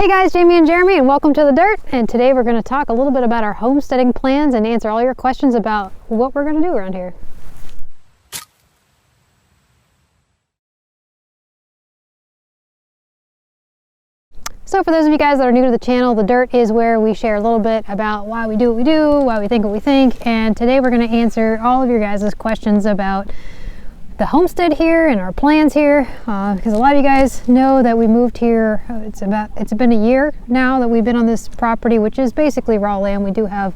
Hey guys, Jamie and Jeremy, and welcome to The Dirt. And today we're going to talk a little bit about our homesteading plans and answer all your questions about what we're going to do around here. So for those of you guys that are new to the channel, The Dirt is where we share a little bit about why we do what we do, why we think what we think, and today we're going to answer all of your guys' questions about the homestead here and our plans here, because a lot of you guys know that we moved here. It's been a year now that we've been on this property, which is basically raw land. We do have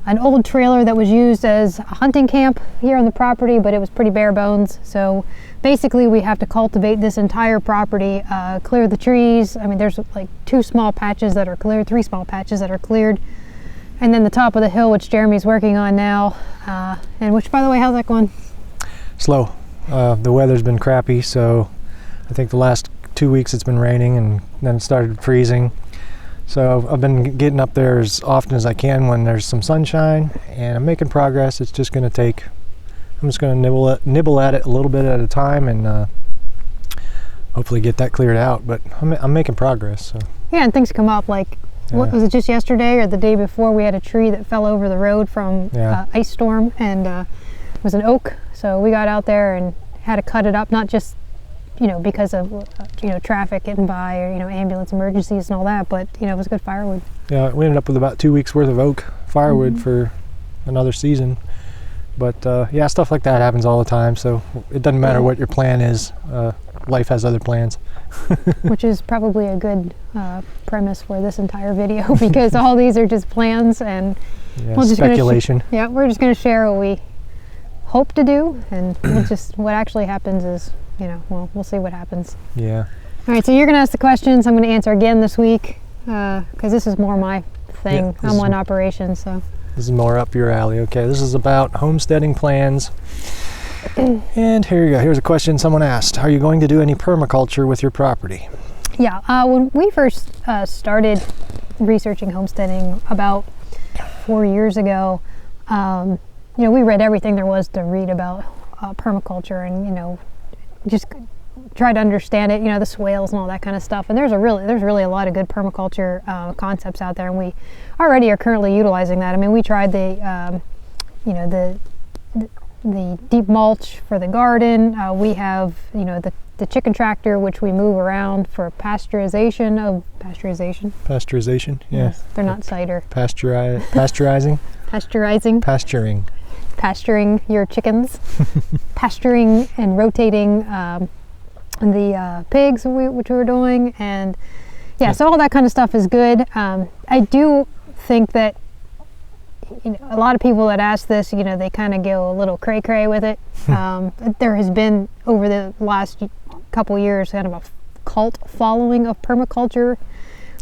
an old trailer that was used as a hunting camp here on the property, but it was pretty bare bones. So basically we have to cultivate this entire property, clear the trees. I mean, there's like 2 small patches that are cleared, 3 small patches that are cleared, and then the top of the hill, which Jeremy's working on now, and which, by the way, how's that going? Slow. The weather's been crappy, so I think the last 2 weeks it's been raining, and then it started freezing. So I've been getting up there as often as I can when there's some sunshine, and I'm making progress. It's just going to take, I'm just going to nibble at it a little bit at a time, and hopefully get that cleared out. But I'm making progress. So. Yeah, and things come up like, what was it, just yesterday or the day before, we had a tree that fell over the road from ice storm, and it was an oak. So we got out there and had to cut it up, not just, because of, traffic getting by or, ambulance emergencies and all that, but, it was good firewood. Yeah, we ended up with about 2 weeks worth of oak firewood for another season. But yeah, stuff like that happens all the time. So it doesn't matter what your plan is. Life has other plans. Which is probably a good premise for this entire video, because all these are just plans, and we're just speculation. We're just going to share what we hope to do, and what actually happens is, we'll see what happens. Yeah. All right, so you're going to ask the questions. I'm going to answer again this week, because this is more my thing. I'm on operations, so. This is more up your alley. Okay, this is about homesteading plans. And here you go. Here's a question someone asked. Are you going to do any permaculture with your property? Yeah, when we first started researching homesteading about 4 years ago, we read everything there was to read about permaculture, and just try to understand it, the swales and all that kind of stuff. And there's really a lot of good permaculture concepts out there, and we already are currently utilizing that. I mean, we tried the deep mulch for the garden. We have the chicken tractor, which we move around for pasteurization. Yes, they're not cider. Pasteurizing. Pasturing your chickens. Pasturing and rotating the pigs, which we were doing, and so all that kind of stuff is good. I do think that a lot of people that ask this, they kind of go a little cray-cray with it. There has been, over the last couple years, kind of a cult following of permaculture,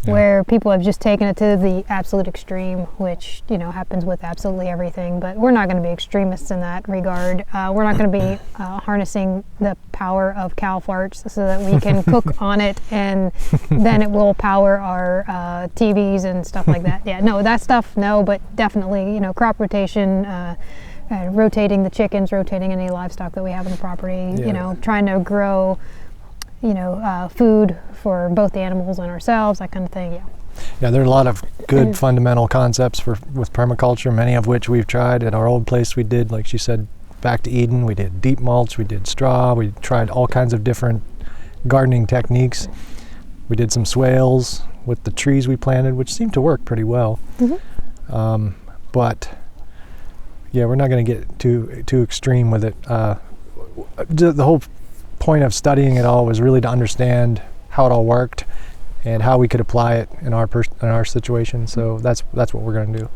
where people have just taken it to the absolute extreme, which happens with absolutely everything. But we're not going to be extremists in that regard. We're not going to be harnessing the power of cow farts so that we can cook on it, and then it will power our TVs and stuff like that. Yeah, no, that stuff, no, but definitely crop rotation, rotating the chickens, rotating any livestock that we have on the property. Trying to grow food for both the animals and ourselves, that kind of thing. Yeah, there are a lot of good fundamental concepts with permaculture, many of which we've tried. At our old place we did, like she said, back to Eden, we did deep mulch, we did straw, we tried all kinds of different gardening techniques. We did some swales with the trees we planted, which seemed to work pretty well. But yeah, we're not going to get too extreme with it. The whole point of studying it all was really to understand how it all worked and how we could apply it in our situation. So that's what we're going to do.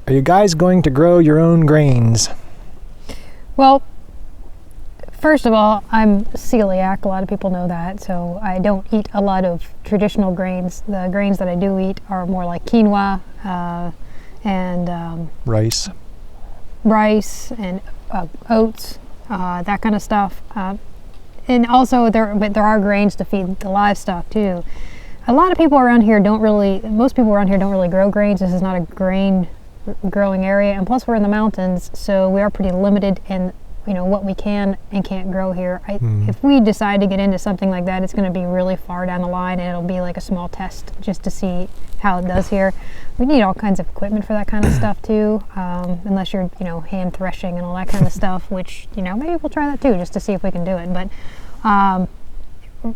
Are you guys going to grow your own grains? Well, first of all, I'm celiac. A lot of people know that, so I don't eat a lot of traditional grains. The grains that I do eat are more like quinoa and rice and oats. That kind of stuff, and also there are grains to feed the livestock too. Most people around here don't really grow grains. This is not a grain growing area, and plus we're in the mountains, so we are pretty limited in what we can and can't grow here. If we decide to get into something like that, it's going to be really far down the line, and it'll be like a small test just to see how it does here. We need all kinds of equipment for that kind of stuff too, unless you're hand threshing and all that kind of stuff, which maybe we'll try that too just to see if we can do it. But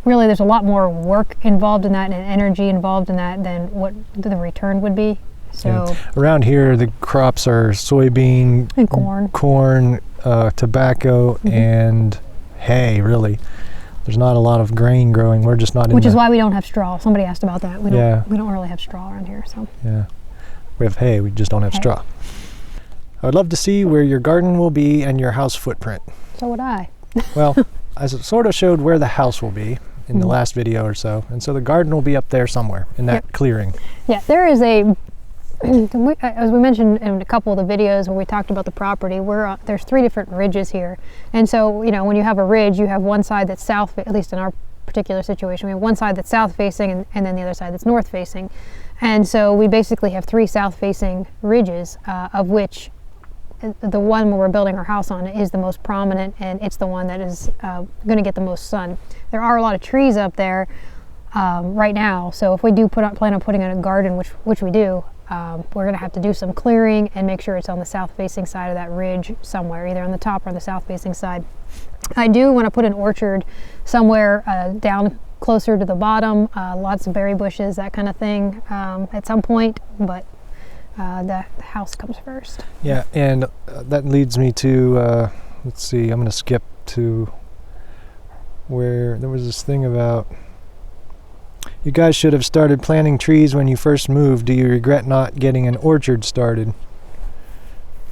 really, there's a lot more work involved in that and energy involved in that than what the return would be. So around here, the crops are soybean and corn, tobacco, and hay. Really, there's not a lot of grain growing. We're just not in. Which is why we don't have straw. Somebody asked about that. We don't. Yeah. We don't really have straw around here. So yeah, we have hay. We just don't have straw. I would love to see where your garden will be and your house footprint. So would I. Well, I sort of showed where the house will be in the last video or so, and so the garden will be up there somewhere in that clearing. Yeah, there is a. As we mentioned in a couple of the videos where we talked about the property, there's 3 different ridges here, and so when you have a ridge, you have one side that's south, at least in our particular situation, we have one side that's south facing and then the other side that's north facing, and so we basically have 3 south facing ridges, of which the one where we're building our house on is the most prominent, and it's the one that is going to get the most sun. There are a lot of trees up there right now, so if we do plan on putting in a garden, which we do, we're going to have to do some clearing and make sure it's on the south facing side of that ridge somewhere, either on the top or on the south facing side. I do want to put an orchard somewhere down closer to the bottom, lots of berry bushes, that kind of thing, at some point, but the house comes first. Yeah, and that leads me to, let's see, I'm going to skip to where there was this thing about, you guys should have started planting trees when you first moved. Do you regret not getting an orchard started?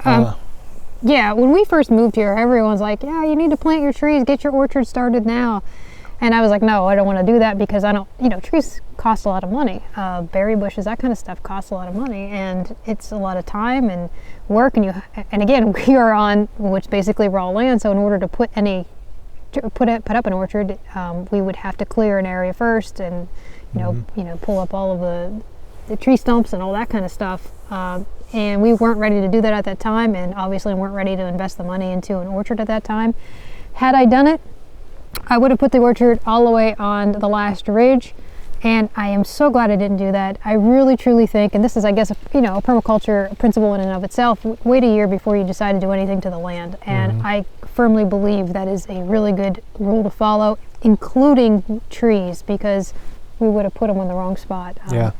Yeah, when we first moved here, everyone's like, yeah, you need to plant your trees, get your orchard started now. And I was like, no, I don't want to do that because I don't, trees cost a lot of money. Berry bushes, that kind of stuff costs a lot of money, and it's a lot of time and work. And again, we are on what's basically raw land, so in order to put up an orchard, we would have to clear an area first and pull up all of the tree stumps and all that kind of stuff, and we weren't ready to do that at that time, and obviously weren't ready to invest the money into an orchard at that time. Had I done it, I would have put the orchard all the way on the last ridge, and I am so glad I didn't do that. I really truly think, and this is, I guess, a permaculture principle in and of itself, wait a year before you decide to do anything to the land, and I firmly believe that is a really good rule to follow, including trees, because we would have put them in the wrong spot. Yeah,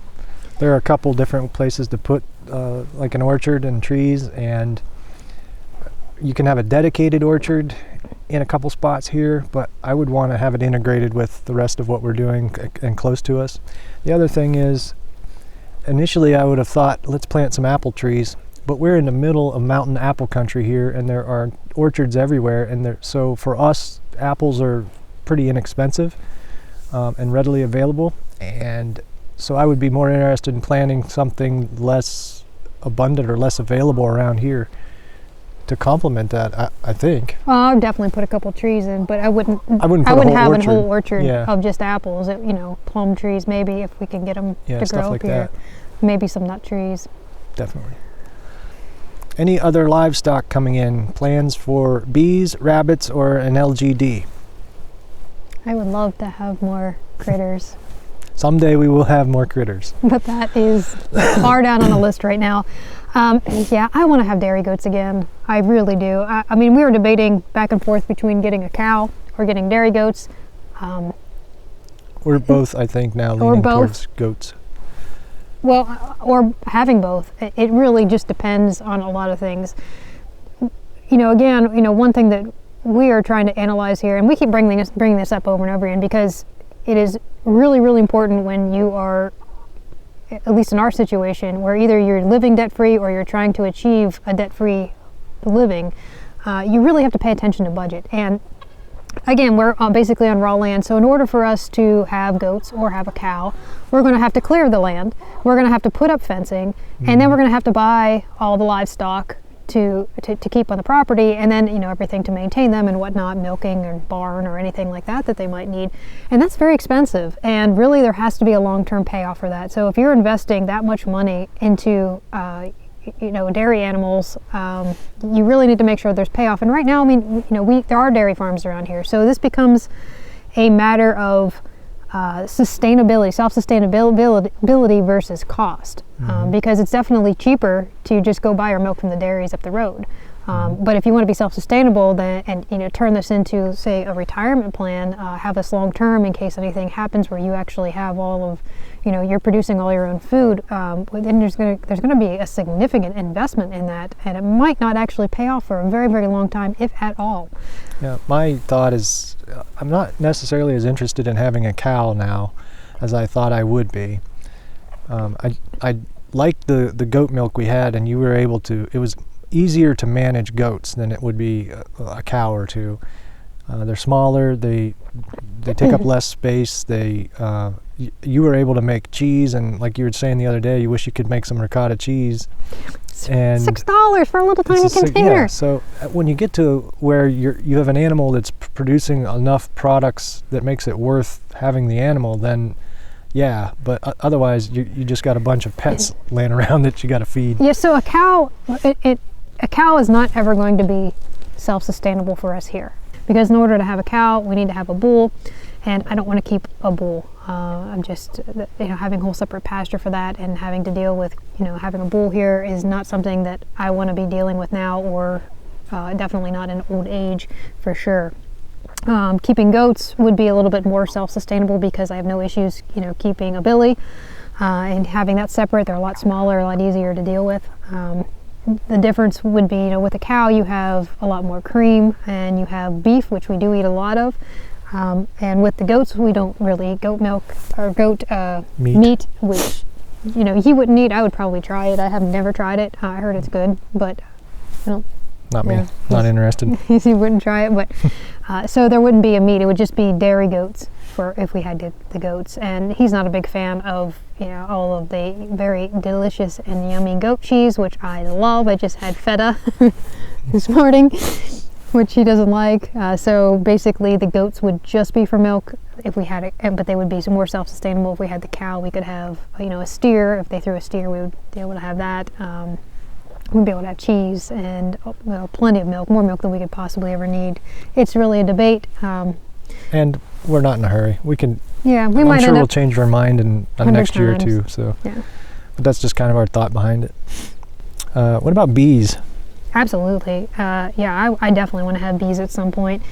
there are a couple different places to put like an orchard and trees, and you can have a dedicated orchard in a couple spots here, but I would want to have it integrated with the rest of what we're doing and close to us. The other thing is, initially I would have thought, let's plant some apple trees, but we're in the middle of mountain apple country here, and there are orchards everywhere, and so for us, apples are pretty inexpensive and readily available, and so I would be more interested in planting something less abundant or less available around here to complement that. I think. Well, I would definitely put a couple trees in, but I wouldn't have a whole orchard of just apples. Plum trees maybe, if we can get them to grow up here. Maybe some nut trees. Definitely. Any other livestock coming in? Plans for bees, rabbits, or an LGD? I would love to have more critters. Someday we will have more critters. But that is far down on the list right now. Yeah, I want to have dairy goats again. I really do. I mean, we were debating back and forth between getting a cow or getting dairy goats. We're both, I think, now leaning towards goats. Well, or having both. It really just depends on a lot of things. Again, one thing that we are trying to analyze here, and we keep bringing this up over and over again, because it is really, really important when you are, at least in our situation, where either you're living debt-free or you're trying to achieve a debt-free living, you really have to pay attention to budget. And again, we're basically on raw land, so in order for us to have goats or have a cow, we're going to have to clear the land, we're going to have to put up fencing, and then we're going to have to buy all the livestock to keep on the property, and then everything to maintain them and whatnot, milking or barn or anything like that they might need, and that's very expensive, and really there has to be a long-term payoff for that. So if you're investing that much money into dairy animals, you really need to make sure there's payoff. And right now, I mean, there are dairy farms around here, so this becomes a matter of sustainability, self-sustainability versus cost, because it's definitely cheaper to just go buy your milk from the dairies up the road. But if you want to be self-sustainable, then and turn this into, say, a retirement plan, have this long term in case anything happens where you actually have all of, you're producing all your own food. Then there's going to be a significant investment in that, and it might not actually pay off for a very, very long time, if at all. Yeah, my thought is, I'm not necessarily as interested in having a cow now as I thought I would be. I liked the goat milk we had, and you were able to. It was easier to manage goats than it would be a cow or two. They're smaller. They take up less space. You were able to make cheese, and like you were saying the other day, you wish you could make some ricotta cheese. And $6 for a little tiny container. Yeah, so when you get to where you have an animal that's producing enough products that makes it worth having the animal, then yeah, but otherwise you just got a bunch of pets laying around that you got to feed. Yeah, so a cow is not ever going to be self-sustainable for us here, because in order to have a cow, we need to have a bull, and I don't want to keep a bull. I'm just, having a whole separate pasture for that, and having to deal with, having a bull here is not something that I want to be dealing with now, or definitely not in old age for sure. Keeping goats would be a little bit more self-sustainable because I have no issues, keeping a billy and having that separate. They're a lot smaller, a lot easier to deal with. The difference would be, with a cow, you have a lot more cream, and you have beef, which we do eat a lot of. And with the goats, we don't really eat goat milk or goat meat, which, he wouldn't eat. I would probably try it. I have never tried it. I heard it's good, but not me. Not interested. He wouldn't try it, but so there wouldn't be a meat. It would just be dairy goats for if we had the goats. And he's not a big fan of all of the very delicious and yummy goat cheese, which I love. I just had feta this morning, which he doesn't like. So basically, the goats would just be for milk if we had it, but they would be more self-sustainable if we had the cow. We could have a steer. If they threw a steer, we would be able to have that. We'd be able to have cheese and plenty of milk, more milk than we could possibly ever need. It's really a debate. And we're not in a hurry. We can. Yeah, we I'm might. sure we'll change our mind in the next year or two. So, yeah. But that's just kind of our thought behind it. What about bees? Absolutely. Yeah, I definitely want to have bees at some point.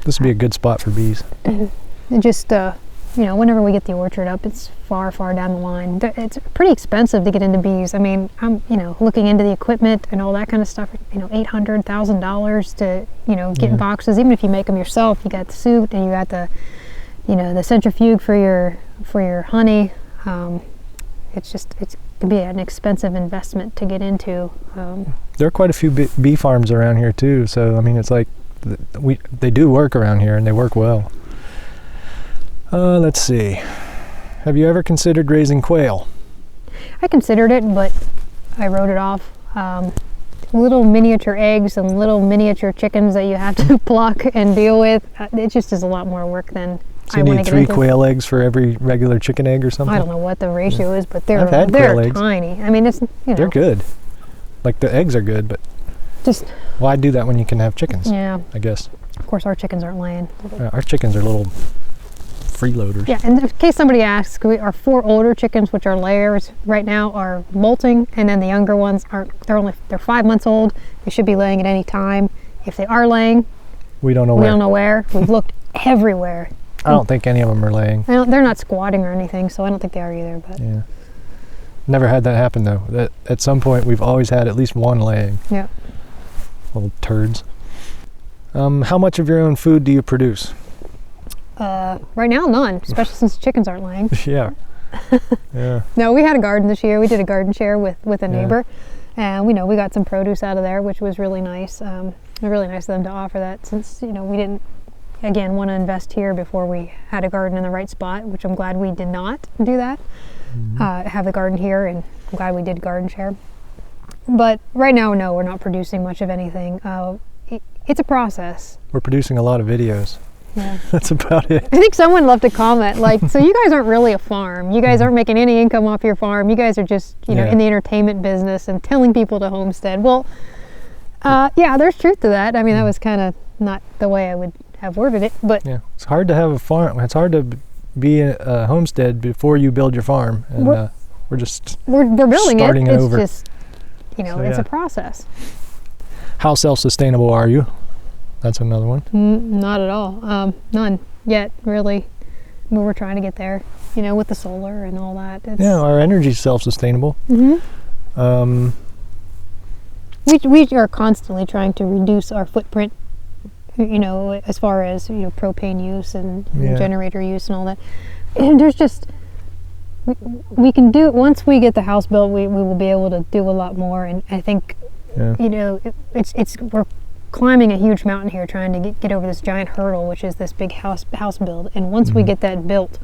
This would be a good spot for bees. Just whenever we get the orchard up, it's far, far down the line. It's pretty expensive to get into bees. I mean, I'm, looking into the equipment and all that kind of stuff. $800,000 to, get boxes. Even if you make them yourself, you got the suit and you got the, the centrifuge for your honey. It can be an expensive investment to get into. There are quite a few bee farms around here too. So I mean, it's like they do work around here and they work well. Let's see. Have you ever considered raising quail? I considered it, but I wrote it off. Little miniature eggs and little miniature chickens that you have to pluck and deal with. It just is a lot more work than so you need 3 quail eggs for every regular chicken egg or something? I don't know what the ratio is, but they're tiny. I mean, it's they're good. Like the eggs are good, but just why do that when you can have chickens? Yeah, I guess. Of course, our chickens aren't laying. Our chickens are little freeloaders. Yeah, and in case somebody asks, our 4 older chickens, which are layers right now, are molting, and then the younger ones aren't. They're 5 months old. They should be laying at any time. If they are laying, we don't know where. We've looked everywhere. I don't think any of them are laying. They're not squatting or anything, so I don't think they are either. But yeah, never had that happen though. At some point, we've always had at least one laying. Yeah. Little turds. How much of your own food do you produce? Right now, none, especially since chickens aren't laying. Yeah. Yeah. No, we had a garden this year. We did a garden share with a neighbor, and we got some produce out of there, which was really nice. Really nice of them to offer that, since we didn't want to invest here before we had a garden in the right spot, which I'm glad we did not do that. Mm-hmm. Have the garden here, and I'm glad we did garden share. But right now, no, we're not producing much of anything. It's a process. We're producing a lot of videos. Yeah. That's about it. I think someone left a comment like, so you guys aren't really a farm. You guys aren't making any income off your farm. You guys are just, you know, in the entertainment business and telling people to homestead. Well, yeah, there's truth to that. I mean, that was kind of not the way I would have worded it, but yeah, it's hard to have a farm. It's hard to be a homestead before you build your farm, and we're building starting it. It's over. just, you know, it's a process. How self-sustainable are you? That's another one. Not at all. None yet, really. But we're trying to get there, you know, with the solar and all that. Yeah, our energy's self-sustainable. Mm-hmm. We are constantly trying to reduce our footprint, you know, as far as, you know, propane use and generator use and all that. And there's just, we can do, once we get the house built, we will be able to do a lot more. And I think, you know, we're climbing a huge mountain here, trying to get over this giant hurdle, which is this big house build. And once we get that built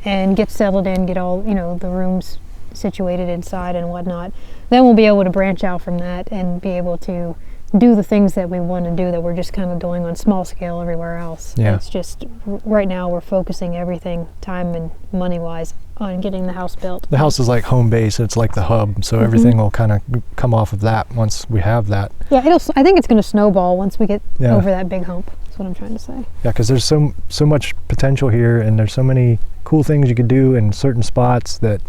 and get settled in, get all, you know, the rooms situated inside and whatnot, then we'll be able to branch out from that and be able to do the things that we want to do that we're just kind of doing on small scale everywhere else. Yeah. It's just, right now we're focusing everything, time and money wise, on getting the house built. The house is like home base. It's like the hub, so everything will kind of come off of that once we have that. Yeah, I think it's going to snowball once we get over that big hump. That's what I'm trying to say. Yeah, because there's so much potential here, and there's so many cool things you could do in certain spots that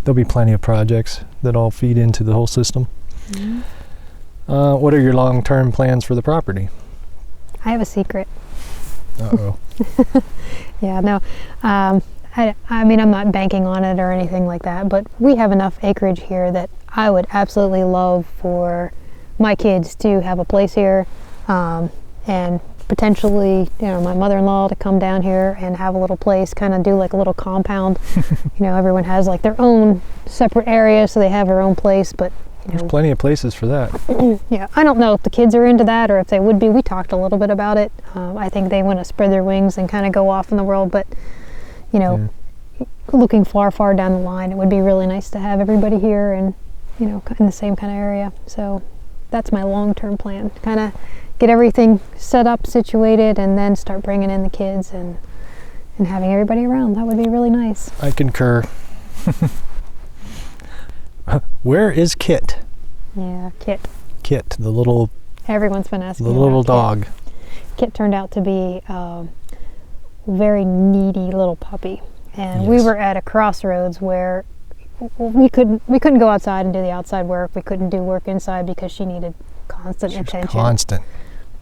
there'll be plenty of projects that all feed into the whole system. What are your long-term plans for the property? I have a secret. Uh-oh. Yeah, no. I mean, I'm not banking on it or anything like that, but we have enough acreage here that I would absolutely love for my kids to have a place here, and potentially, you know, my mother-in-law to come down here and have a little place, kind of do like a little compound. You know, everyone has like their own separate area, so they have their own place, but there's plenty of places for that. Yeah, I don't know if the kids are into that or if they would be. We talked a little bit about it. I think they want to spread their wings and kind of go off in the world, but, you know, looking far down the line, it would be really nice to have everybody here and, you know, in the same kind of area. So that's my long-term plan, to kind of get everything set up, situated, and then start bringing in the kids and having everybody around. That would be really nice. I concur. Where is Kit? Yeah, Kit. Kit, the little... Everyone's been asking the little dog. Kit turned out to be a very needy little puppy. And we were at a crossroads where we couldn't go outside and do the outside work. We couldn't do work inside because she needed constant attention. Constant.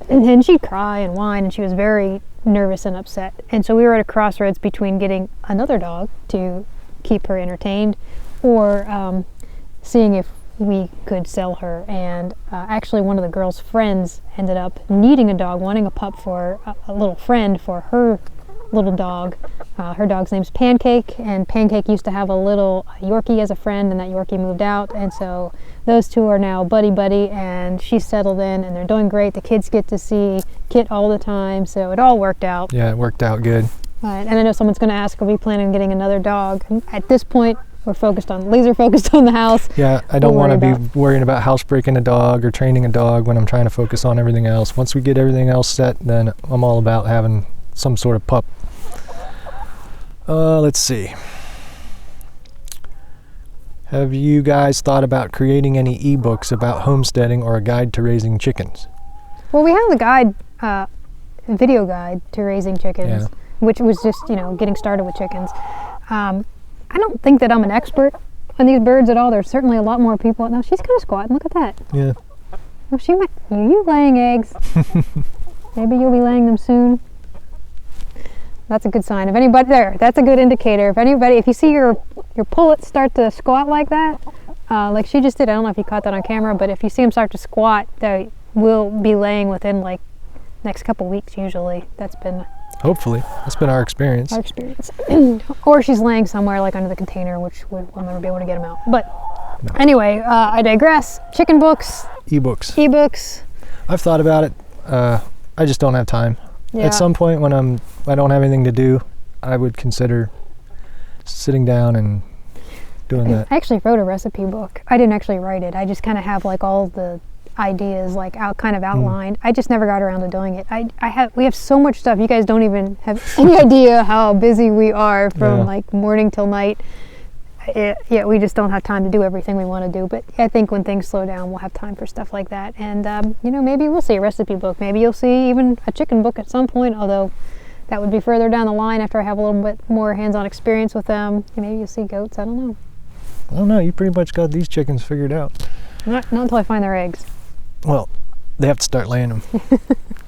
And then she'd cry and whine, and she was very nervous and upset. And so we were at a crossroads between getting another dog to keep her entertained, or seeing if we could sell her. And actually one of the girls' friends ended up needing a dog, wanting a pup for a little friend for her little dog. Her dog's name's Pancake, and Pancake used to have a little Yorkie as a friend, and that Yorkie moved out, and so those two are now buddy, and she's settled in and they're doing great. The kids get to see Kit all the time, so it all worked out. Yeah, it worked out good. And I know someone's going to ask, are we planning on getting another dog? And at this point, we're laser focused on the house. Yeah, I don't want to be worrying about housebreaking a dog or training a dog when I'm trying to focus on everything else. Once we get everything else set, then I'm all about having some sort of pup. Let's see. Have you guys thought about creating any ebooks about homesteading or a guide to raising chickens? Well, we have the video guide to raising chickens, which was just, you know, getting started with chickens. I don't think that I'm an expert on these birds at all. There's certainly a lot more people. Now she's kind of squatting. Look at that. Yeah. Well, she might. Are you laying eggs? Maybe you'll be laying them soon. That's a good sign. If anybody there, that's a good indicator. If you see your pullets start to squat like that, like she just did. I don't know if you caught that on camera, but if you see them start to squat, they will be laying within like next couple weeks usually. That's been. Hopefully, that's been our experience. Or she's laying somewhere like under the container, which we'll never be able to get them out. But anyway, I digress. Chicken books. Ebooks. I've thought about it. I just don't have time. Yeah. At some point when I don't have anything to do, I would consider sitting down and doing that. I actually wrote a recipe book. I didn't actually write it. I just kind of have like all the ideas like outlined. I just never got around to doing it. We have so much stuff. You guys don't even have any idea how busy we are from like morning till night. We just don't have time to do everything we want to do. But I think when things slow down, we'll have time for stuff like that. And maybe we'll see a recipe book. Maybe you'll see even a chicken book at some point. Although that would be further down the line after I have a little bit more hands-on experience with them. Maybe you'll see goats. I don't know. I don't know. You pretty much got these chickens figured out. Not until I find their eggs. Well, they have to start laying them.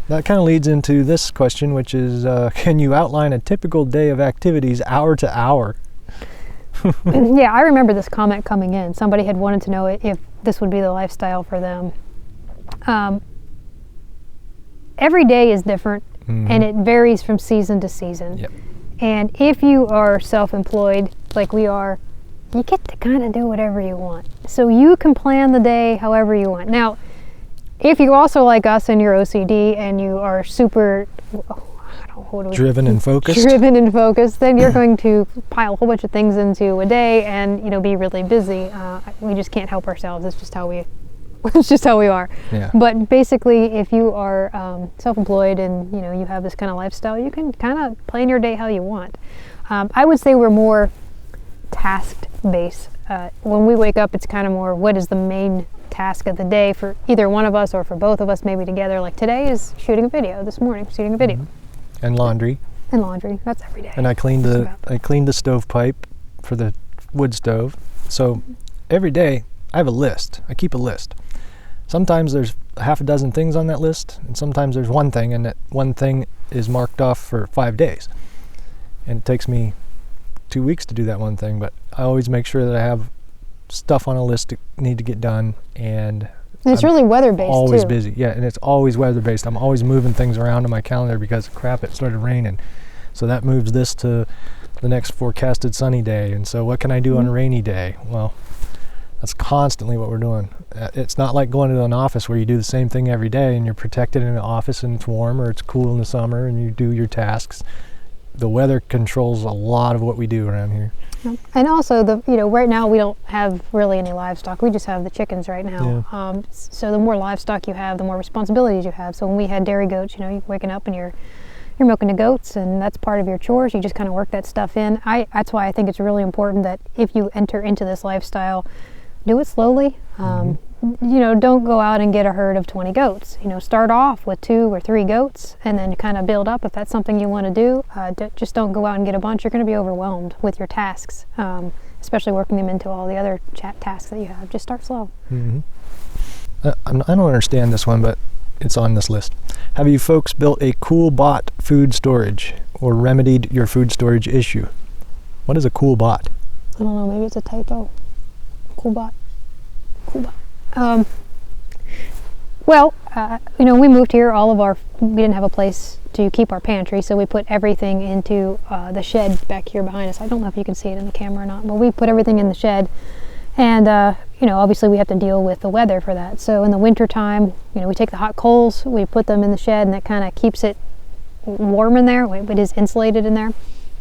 That kind of leads into this question, which is, can you outline a typical day of activities hour to hour? Yeah, I remember this comment coming in. Somebody had wanted to know if this would be the lifestyle for them. Every day is different, and it varies from season to season. Yep. And if you are self-employed, like we are, you get to kind of do whatever you want. So you can plan the day however you want. Now, if you're also like us and you're OCD and you are super driven and focused, then you're going to pile a whole bunch of things into a day and be really busy. We just can't help ourselves. It's just how we are. Yeah. But basically, if you are self-employed and you have this kind of lifestyle, you can kind of plan your day how you want. I would say we're more tasked based. When we wake up, it's kind of more what is the main task of the day for either one of us or for both of us, maybe together. Like today is shooting a video. This morning, shooting a video. And laundry. That's every day. And I cleaned the stovepipe for the wood stove. So every day I have a list. I keep a list. Sometimes there's a half a dozen things on that list, and sometimes there's one thing, and that one thing is marked off for 5 days. And it takes me 2 weeks to do that one thing, but I always make sure that I have stuff on a list that need to get done, and it's really weather-based always too. busy. Yeah, and it's always weather-based. I'm always moving things around on my calendar because crap, it started raining. So that moves this to the next forecasted sunny day. And so what can I do on a rainy day? Well, that's constantly what we're doing. It's not like going to an office where you do the same thing every day and you're protected in an office and it's warm or it's cool in the summer and you do your tasks. The weather controls a lot of what we do around here. And also, right now we don't have really any livestock. We just have the chickens right now. Yeah. So the more livestock you have, the more responsibilities you have. So when we had dairy goats, you're waking up and you're milking the goats, and that's part of your chores. You just kind of work that stuff in. That's why I think it's really important that if you enter into this lifestyle, do it slowly. Don't go out and get a herd of 20 goats. Start off with 2 or 3 goats and then kind of build up if that's something you want to do. Just don't go out and get a bunch. You're going to be overwhelmed with your tasks, especially working them into all the other tasks that you have. Just start slow. I don't understand this one, but it's on this list. Have you folks built a cool bot food storage or remedied your food storage issue? What is a cool bot? I don't know. Maybe it's a typo. Cool bot. We moved here, we didn't have a place to keep our pantry, so we put everything into the shed back here behind us. I don't know if you can see it in the camera or not, but we put everything in the shed. And, obviously we have to deal with the weather for that. So in the winter time, we take the hot coals, we put them in the shed, and that kind of keeps it warm in there. It is insulated in there.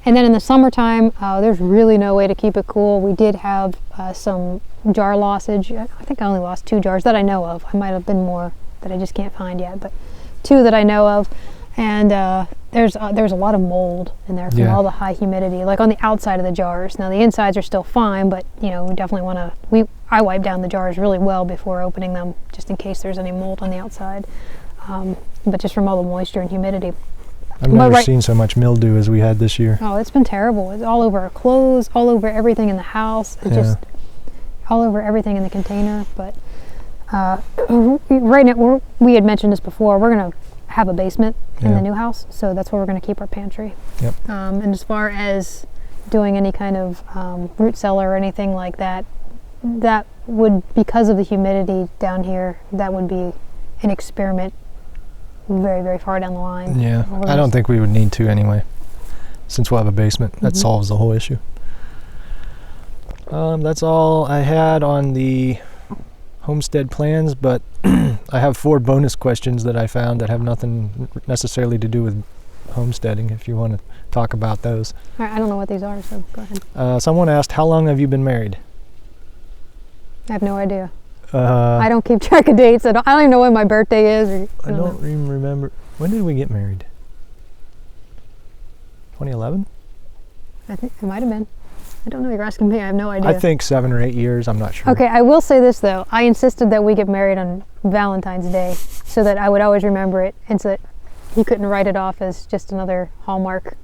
And then in the summertime, there's really no way to keep it cool. We did have some jar lossage. I think I only lost 2 jars that I know of. I might have been more that I just can't find yet, but 2 that I know of. And there's a lot of mold in there from all the high humidity, like on the outside of the jars. Now the insides are still fine, but we definitely want to. I wipe down the jars really well before opening them, just in case there's any mold on the outside. But just from all the moisture and humidity. I've never seen so much mildew as we had this year. Oh, it's been terrible. It's all over our clothes, all over everything in the house. It's just all over everything in the container. But right now, we had mentioned this before, we're going to have a basement in the new house, so that's where we're going to keep our pantry. Yep. And as far as doing any kind of root cellar or anything like that, that would, because of the humidity down here, that would be an experiment very, very far down the line. Yeah, I don't think we would need to anyway, since we'll have a basement. That solves the whole issue. That's all I had on the homestead plans, but I have 4 bonus questions that I found that have nothing necessarily to do with homesteading, if you want to talk about those. All right, I don't know what these are, so go ahead. Someone asked, how long have you been married? I have no idea. I don't keep track of dates. I don't even know when my birthday is. I don't even remember. When did we get married? 2011? I think it might have been. I don't know. You're asking me. I have no idea. I think 7 or 8 years. I'm not sure. Okay, I will say this though. I insisted that we get married on Valentine's Day so that I would always remember it, and so that he couldn't write it off as just another Hallmark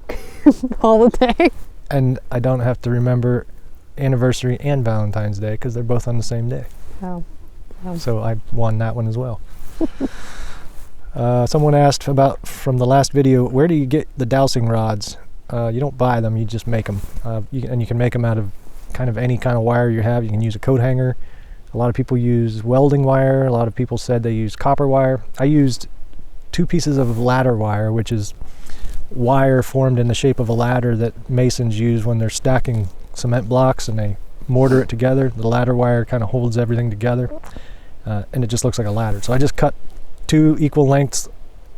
holiday. And I don't have to remember anniversary and Valentine's Day because they're both on the same day. Oh. So I won that one as well. Someone asked about from the last video, where do you get the dowsing rods? You don't buy them, you just make them. And you can make them out of kind of any kind of wire you have. You can use a coat hanger. A lot of people use welding wire. A lot of people said they use copper wire. I used 2 pieces of ladder wire, which is wire formed in the shape of a ladder that masons use when they're stacking cement blocks and they mortar it together. The ladder wire kind of holds everything together, and it just looks like a ladder. So I just cut 2 equal lengths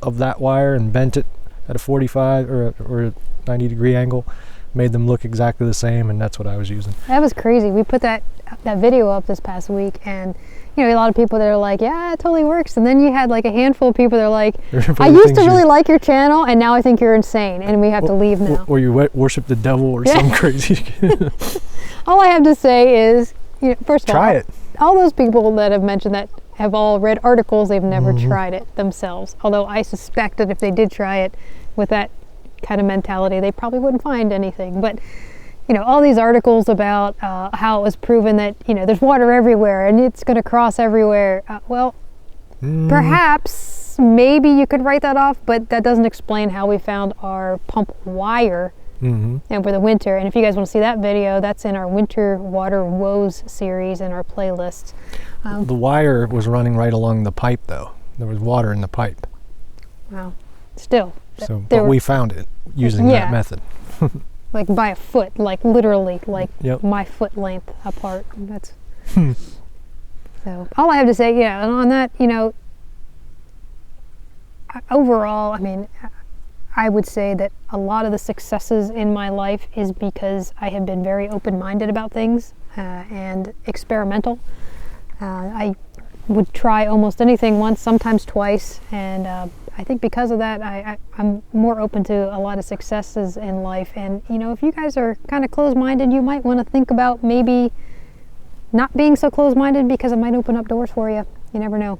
of that wire and bent it at a 45 or a 90-degree angle, made them look exactly the same, and that's what I was using. That was crazy. We put that video up this past week, and you know, a lot of people that are like, yeah, it totally works. And then you had like a handful of people that are like, I used to really like your channel, and now I think you're insane, and we have to leave now. Or you worship the devil or some crazy. All I have to say is, you know, first of all, try it. All those people that have mentioned that have all read articles, they've never tried it themselves. Although I suspect that if they did try it with that kind of mentality, they probably wouldn't find anything. But you know, all these articles about how it was proven that, you know, there's water everywhere and it's going to cross everywhere. Perhaps, maybe you could write that off, but that doesn't explain how we found our pump wire and for the winter. And if you guys want to see that video, that's in our winter water woes series in our playlist. The wire was running right along the pipe, though. There was water in the pipe. Wow. Still. So, but we found it using that method. Like by a foot, like literally, like my foot length apart. That's so. All I have to say, and on that, you know, overall, I mean, I would say that a lot of the successes in my life is because I have been very open-minded about things and experimental. I would try almost anything once, sometimes twice, and I think because of that, I'm more open to a lot of successes in life. And you know, if you guys are kind of closed-minded, you might want to think about maybe not being so closed-minded, because it might open up doors for you. You never know.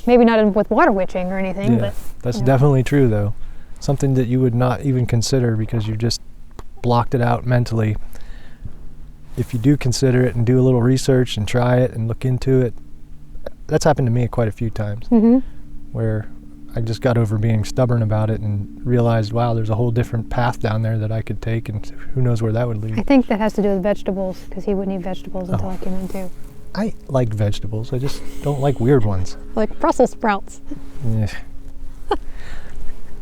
Maybe not with water witching or anything. But that's definitely true, though. Something that you would not even consider because you just blocked it out mentally. If you do consider it and do a little research and try it and look into it, that's happened to me quite a few times, where I just got over being stubborn about it and realized, wow, there's a whole different path down there that I could take, and who knows where that would lead. I think that has to do with vegetables, because he wouldn't eat vegetables until I came in too. I like vegetables, I just don't like weird ones. Like Brussels sprouts. Yeah.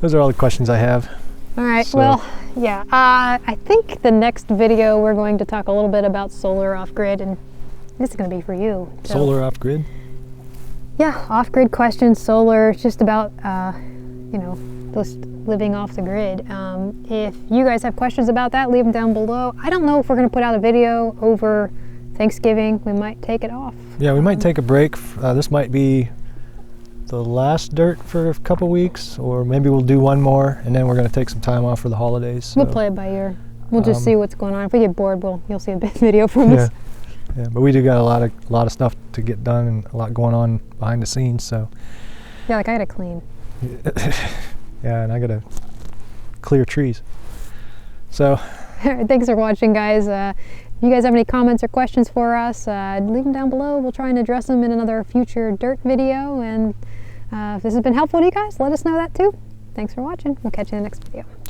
Those are all the questions I have. All right, well, I think the next video we're going to talk a little bit about solar off-grid, and this is going to be for you. So. Solar off-grid? Yeah, off-grid questions, solar, it's just about, you know, just living off the grid. If you guys have questions about that, leave them down below. I don't know if we're going to put out a video over Thanksgiving. We might take it off. Yeah, we might take a break. This might be the last dirt for a couple weeks, or maybe we'll do one more, and then we're going to take some time off for the holidays. So. We'll play it by ear. We'll just see what's going on. If we get bored, you'll see a big video from us. Yeah, but we do got a lot of stuff to get done and a lot going on behind the scenes. So. Yeah, like I gotta clean. Yeah, and I gotta clear trees. So. Thanks for watching, guys. If you guys have any comments or questions for us, leave them down below. We'll try and address them in another future dirt video. And if this has been helpful to you guys, let us know that too. Thanks for watching. We'll catch you in the next video. Cheers.